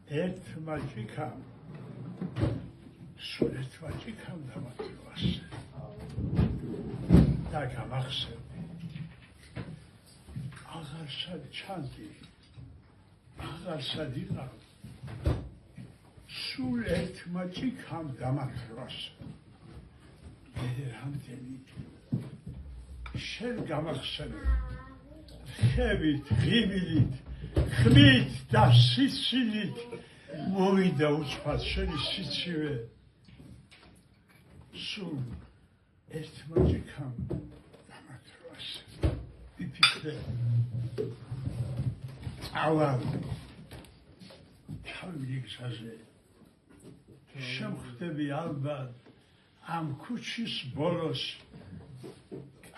ერთმა ჭიქამ სულ ერთმა ჭიქამ დამატებას და გამახსენე აღარსად ჩანდი აღარსად იყავ სულ ერთმა ჭიქამ დამატებას რამდენი შენ გამახსენე ხევით, ღიმილით, ხმით და სიცილით მოვიდა უცბად შენი სიცივე სულ ერთმა ჭიქამ დამატებას ვიფიქრე წავალ ჩავიდი გზაზე შემხვდები ალბათ ამ ქუჩის ბოლოს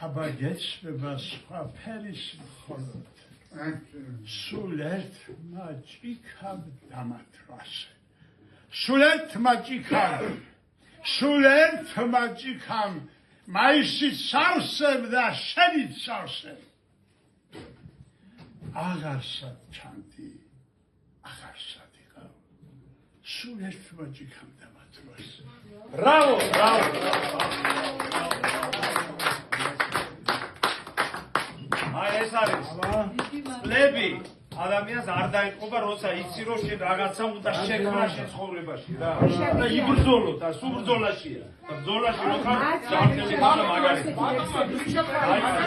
აბაგეცება სხვა ფერის მხოლოდ სულ ერთმა ჭიქამ დამატვასე სულ ერთმა ჭიქამ მაისით სავსებ და შენით სავსებ აღარსად ჩანდი აღარსად იყავ სულ ერთმა ჭიქამ დამატვასე Bravo, bravo. ეს არის ლები ადამიანს არ დაიწყობა როცა იცი რომ შენ რაღაცა უნდა შექმნა შენ ცხოვრებაში რა და იბრძოლო და სულ ბრძოლაშია და ბრძოლაში რო ხარ ძალიან მაგარი